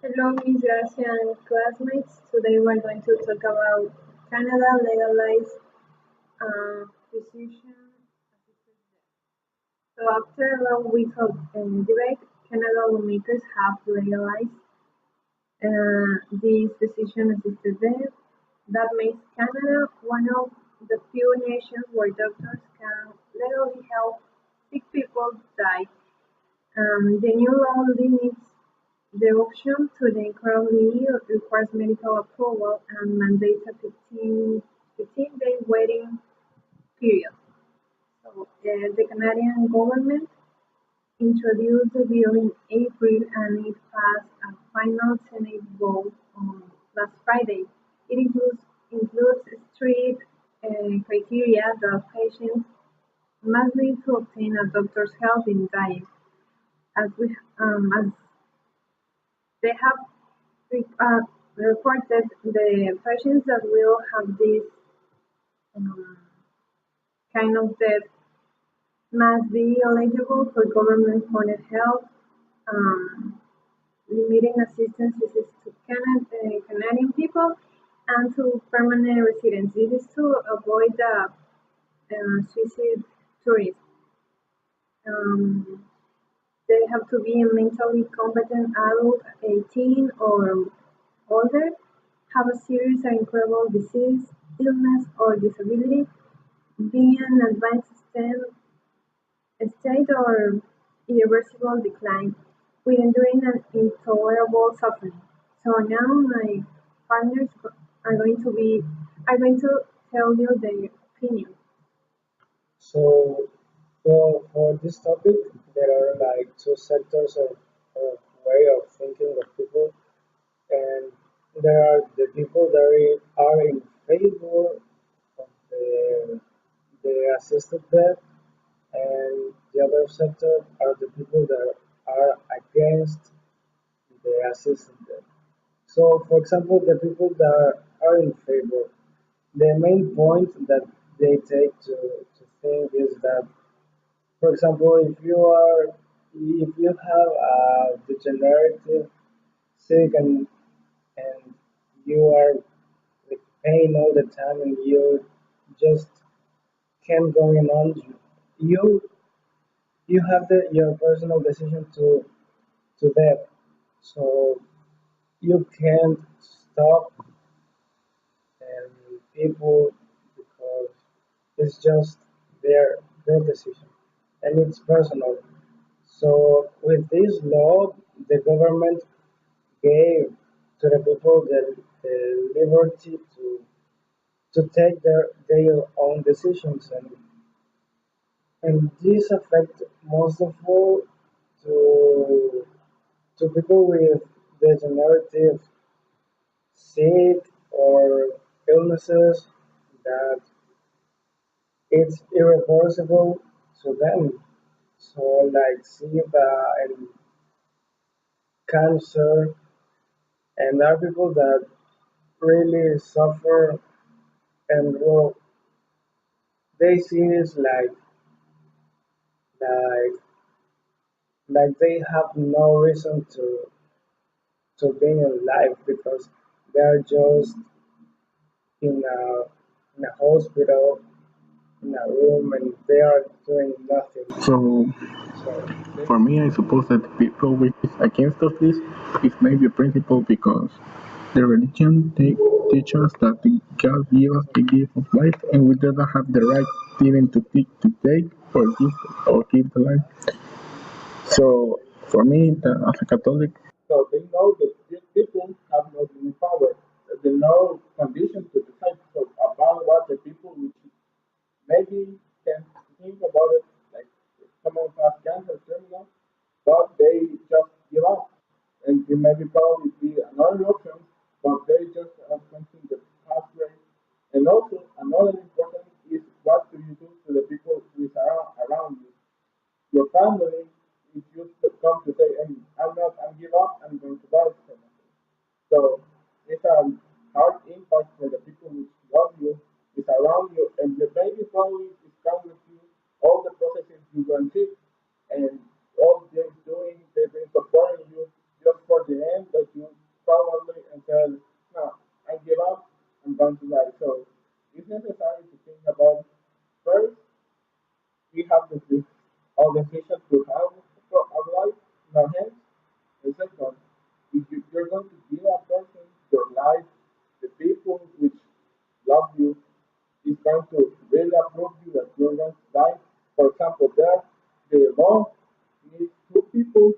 Hello, Miss Gracia and classmates. Today we're going to talk about Canada legalized physician assisted death. So after a long week of debate, Canada lawmakers have legalized this physician assisted death. That makes Canada one of the few nations where doctors can legally help sick people die. The new law limits the option to the incredibly ill, requires medical approval, and mandates a 15-day waiting period. So, the Canadian government introduced the bill in April and it passed a final Senate vote on last Friday. It includes strict criteria that patients must need to obtain a doctor's help in dying. As they have uh, reported, the patients that will have this um, kind of death must be eligible for government-funded help. Um, Limiting assistance is to Canadian people and to permanent residents. This is to avoid the suicide tourism. Um, they have to be a mentally competent adult, 18 or older, have a serious or incurable disease, illness, or disability, be in advanced state or irreversible decline, with enduring an intolerable suffering. So now my partners are going to tell you their opinion. So, for this topic, there are like two sectors of way of thinking of people, and there are the people that are in favor of the assisted death, and the other sector are the people that are against the assisted death. So, for example, the people that are in favor, the main point that they take to think is that, for example, if you have a degenerative sick and you are with pain all the time and you just can't going on, you you have your personal decision to death, so you can't stop people because it's just their decision and it's personal. So with this law, the government gave to the people the liberty to take their own decisions, and this affect most of all to people with degenerative sick or illnesses that it's irreversible to them. So like SIDA and cancer, and there are people that really suffer, and well, they see this like like they have no reason to be in life because they're just in a hospital in a room and they are doing nothing. So, So for me, I suppose that the people which is against of this is maybe a principle because the religion teach us that God give us the gift of life, and we do not have the right even to take or give the life. So, for me, as a Catholic, So they know that these people have no human power. They know conditions to decide about what the people which maybe can think about it, like if someone has cancer, terminal, but they just give up. And it maybe probably be another option, but they just are thinking the past way. And also another important is what do you do to the people who is around you. Your family is used to come to say, hey, I'm give up, I'm going to die. So it's a hard impact for the people who love you, is around you, and the baby probably is come with you, all the processes you went through, and all they're doing, they've been supporting you just for the end that you for example, there the law needs two people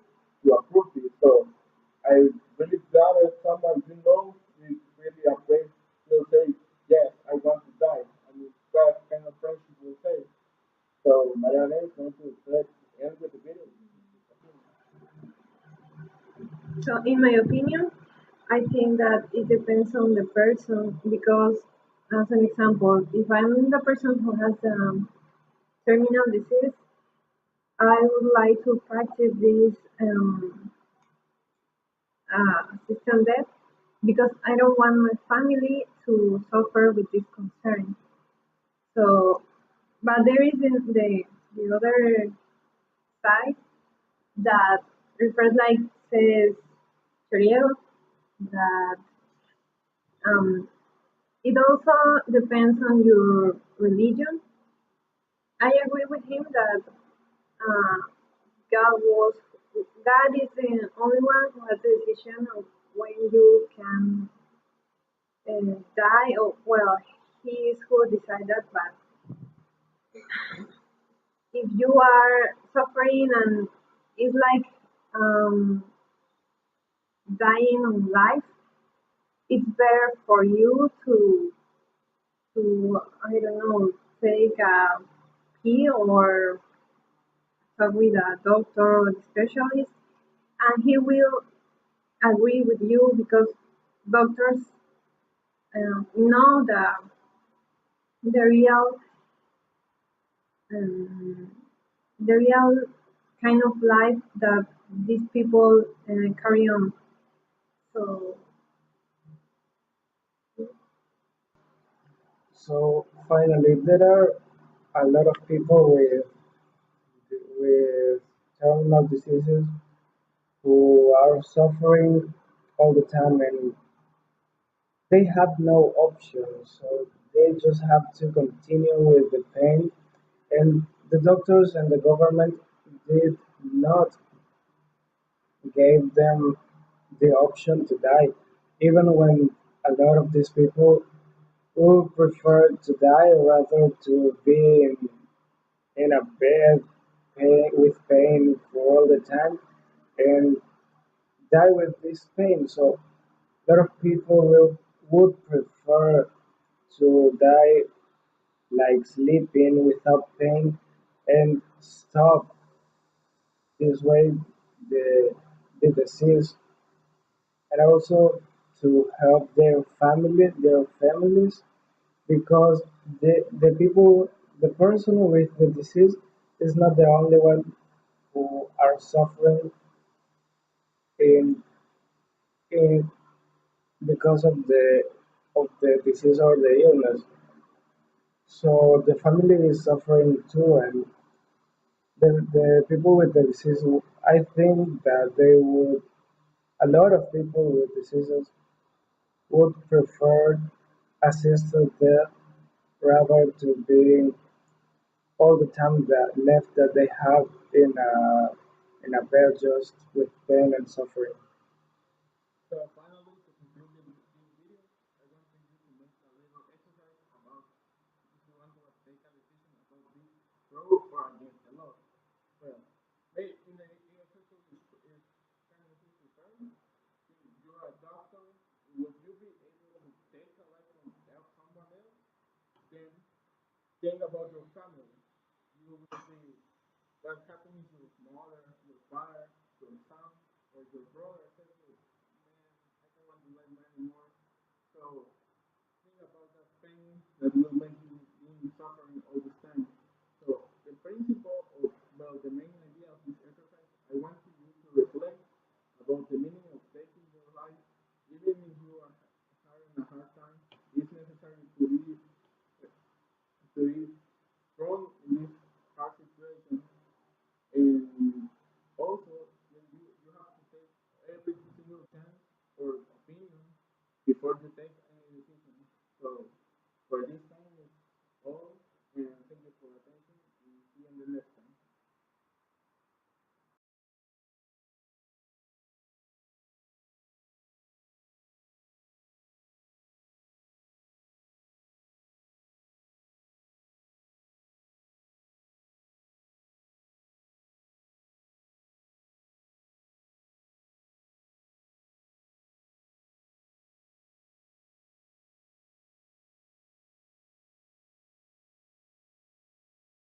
to approve this. So I really glad that someone you know is really afraid will say, yes, I want to die. I mean, that kind of friendship will say. So Mariana is going to end with the video. So, in my opinion, I think that it depends on the person because, as an example, if I'm the person who has terminal disease, I would like to practice this system death because I don't want my family to suffer with this concern. So, but there is the other side that refers like says Choriego that um, it also depends on your religion. I agree with him that uh, God was God is the only one who has the decision of when you can die. Or well, he is who decided that. But if you are suffering and it's like um, dying on life, it's better for you to I don't know take a pill or talk with a doctor or specialist, and he will agree with you because doctors know the real um, the real kind of life that these people carry on. So So finally, there are a lot of people with terminal diseases who are suffering all the time and they have no options. So they just have to continue with the pain. And the doctors and the government did not give them the option to die, even when a lot of these people would prefer to die rather to be in a bed with pain for all the time and die with this pain. So a lot of people would prefer to die like sleeping without pain and stop this way the the disease and also to help their families because the people the person with the disease is not the only one who are suffering in in because of the disease or the illness. So the family is suffering too, and the people with the disease, I think that they would, a lot of people with diseases would prefer assisted death rather to being all the time that left that they have in a bed just with pain and suffering. So finally, to conclude this video, I want you to make a little exercise about if you want to take a decision about this pro or against the law. Well, in the exercise is kind of easy to term. If you're a doctor, would you be able to take a life from someone else? Then think about your family. You will see what happens to your mother, your father, your son, or your brother says, man, I don't want to live anymore. So think about that pain that will make you being suffering all this time. So the principle of well the main idea of this exercise, I want you to reflect about the meaning of taking your life, even if you are having a hard time. It's necessary to be strong in this hard situation. And also, you have to take every single chance or opinion before you take any decision. So, for this